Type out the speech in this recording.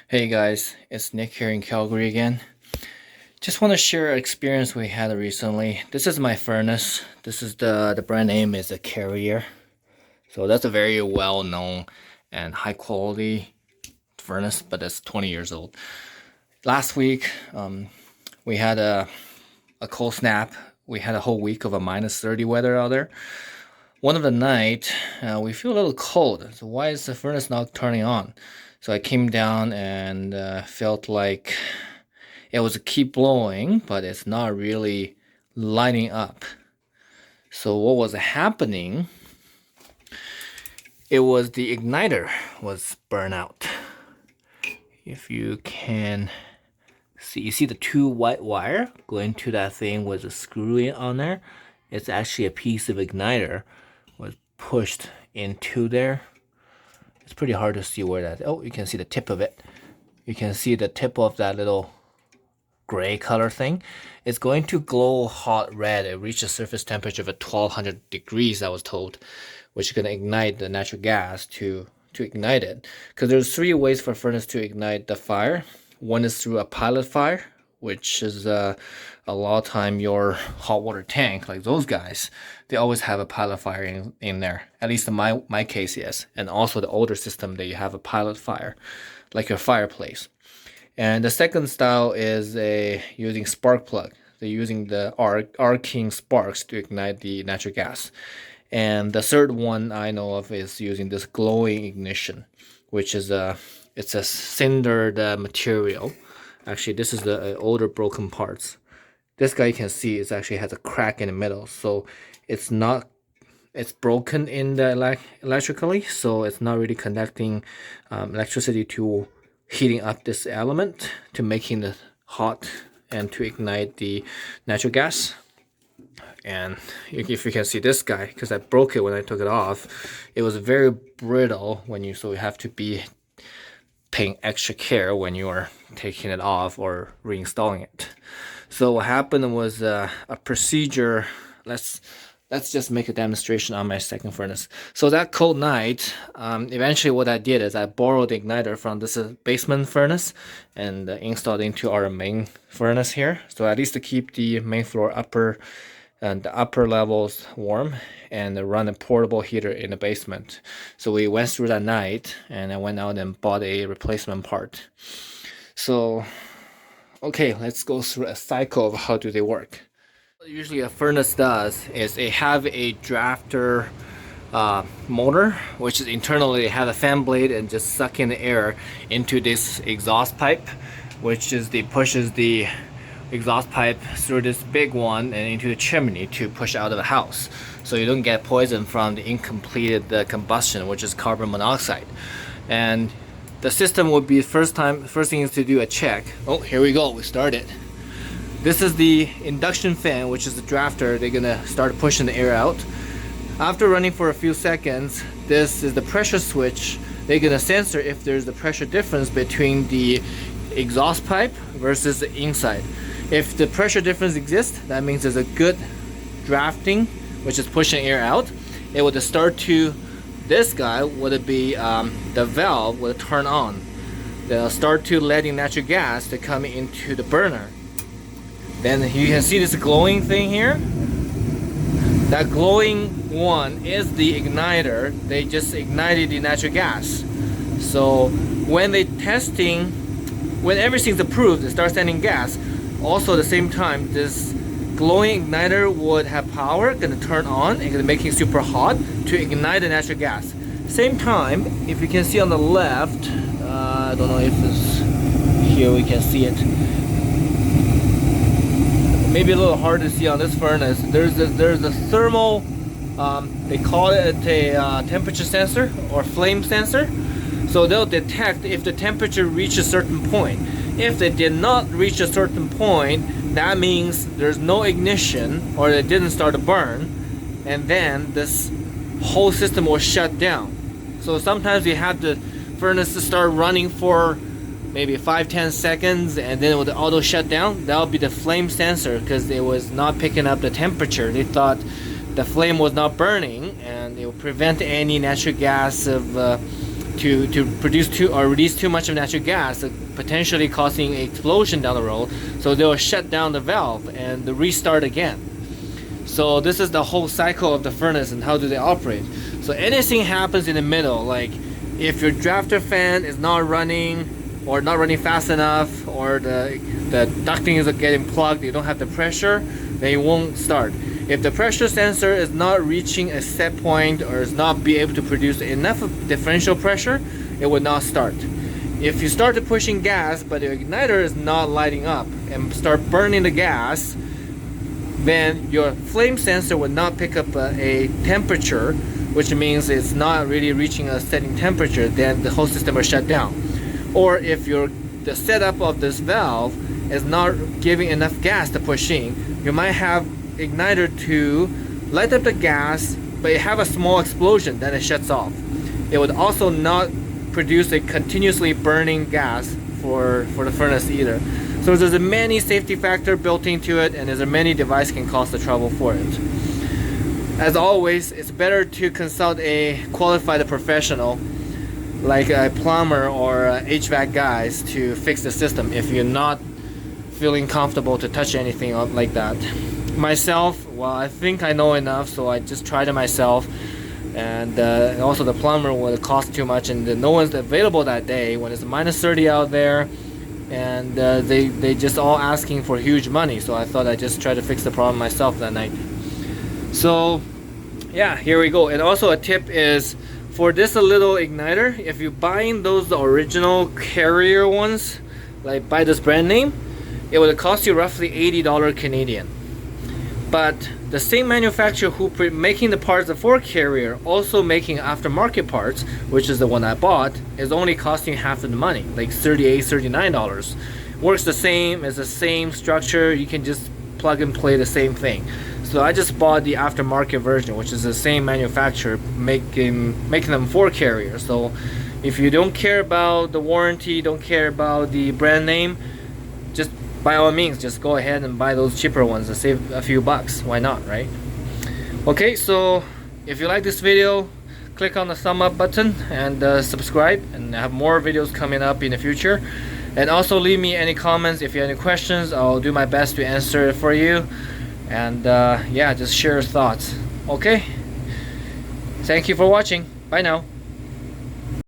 Hey guys, it's Nick here in Calgary again. Just want to share an experience we had recently. This is my furnace. This is the brand name is a Carrier. So that's a very well known and high quality furnace, but it's 20 years old. Last week, we had a cold snap. We had a whole week of a -30 weather out there. One of the night, we feel a little cold. So why is the furnace not turning on? So I came down and felt like it was keep blowing, but it's not really lighting up. So what was happening? It was the igniter was burnt out. If you can see, you see the two white wire going to that thing with a screw on there. It's actually a piece of igniter was pushed into there. It's pretty hard to see where that. Oh, you can see the tip of it. You can see the tip of that little gray color thing. It's going to glow hot red. It reaches surface temperature of 1200 degrees, I was told, which is going to ignite the natural gas to ignite it. Because there's three ways for a furnace to ignite the fire. One is through a pilot fire, which is a lot of time your hot water tank, like those guys, they always have a pilot fire in there. At least in my case, yes. And also the older system that you have a pilot fire, like your fireplace. And the second style is using spark plug. They're using the arcing sparks to ignite the natural gas. And the third one I know of is using this glowing ignition, which is it's a cindered material. Actually, this is the older broken parts. This guy you can see it actually has a crack in the middle, so it's broken in the electrically, so it's not really conducting electricity to heating up this element to making it hot and to ignite the natural gas. And if you can see this guy, because I broke it when I took it off, it was very brittle so you have to be paying extra care when you are taking it off or reinstalling it. So what happened was a procedure. Let's just make a demonstration on my second furnace. So that cold night, eventually what I did is I borrowed the igniter from this basement furnace and installed into our main furnace here. So at least to keep the main floor and the upper levels warm, and run a portable heater in the basement. So we went through that night, and I went out and bought a replacement part. So, okay, let's go through a cycle of how do they work. What usually a furnace does is they have a drafter motor, which is internally they have a fan blade and just suck in the air into this exhaust pipe, which is pushes the exhaust pipe through this big one and into the chimney to push out of the house, so you don't get poison from the incompleted combustion, which is carbon monoxide. And the system would be first thing is to do a check. Oh, here we go, we started. This is the induction fan, which is the drafter. They're gonna start pushing the air out. After running for a few seconds, this is the pressure switch. They're gonna sensor if there's the pressure difference between the exhaust pipe versus the inside. If the pressure difference exists, that means there's a good drafting, which is pushing air out. It would start to, this guy would be the valve would turn on. They'll start to letting natural gas to come into the burner. Then you can see this glowing thing here. That glowing one is the igniter. They just ignited the natural gas. So when when everything's approved, it starts sending gas. Also at the same time, this glowing igniter would have power, gonna turn on and gonna make it super hot to ignite the natural gas. Same time, if you can see on the left, I don't know if it's here, we can see it. Maybe a little hard to see on this furnace. There's a thermal, they call it a temperature sensor or flame sensor. So they'll detect if the temperature reaches a certain point. If they did not reach a certain point, that means there's no ignition or it didn't start to burn, and then this whole system will shut down. So sometimes you have the furnace to start running for maybe 5-10 seconds, and then with the auto shut down, that'll be the flame sensor, because it was not picking up the temperature. They thought the flame was not burning, and it will prevent any natural gas of to produce too or release too much of natural gas, potentially causing an explosion down the road. So they will shut down the valve and restart again. So this is the whole cycle of the furnace and how do they operate. So anything happens in the middle, like if your drafter fan is not running or not running fast enough, or the ducting is getting plugged, you don't have the pressure, then it won't start. If the pressure sensor is not reaching a set point or is not be able to produce enough differential pressure, it will not start. If you start pushing gas but your igniter is not lighting up and start burning the gas, then your flame sensor will not pick up a temperature, which means it's not really reaching a setting temperature, then the whole system will shut down. Or if the setup of this valve is not giving enough gas to push in, you might have igniter to light up the gas, but it have a small explosion, then it shuts off. It would also not produce a continuously burning gas for the furnace either. So there's a many safety factor built into it, and there's a many device can cause the trouble for it. As always, it's better to consult a qualified professional like a plumber or HVAC guys to fix the system if you're not feeling comfortable to touch anything like that. Myself, well, I think I know enough, so I just tried it myself. And also the plumber would cost too much, and no one's available that day when it's minus 30 out there, and they just all asking for huge money. So I thought I'd just try to fix the problem myself that night. So yeah, here we go. And also a tip is, for this little igniter, if you're buying those original carrier ones, like by this brand name, it would cost you roughly $80 Canadian. But the same manufacturer who making the parts for carrier, also making aftermarket parts, which is the one I bought, is only costing half of the money, like $38, $39. Works the same, it's the same structure, you can just plug and play the same thing. So I just bought the aftermarket version, which is the same manufacturer making them for carrier. So if you don't care about the warranty, don't care about the brand name, just by all means just go ahead and buy those cheaper ones and save a few bucks. Why not, right? Okay, so if you like this video, click on the thumb up button and subscribe, and I have more videos coming up in the future. And also leave me any comments. If you have any questions, I'll do my best to answer it for you. And yeah, just share your thoughts. Okay, thank you for watching. Bye now.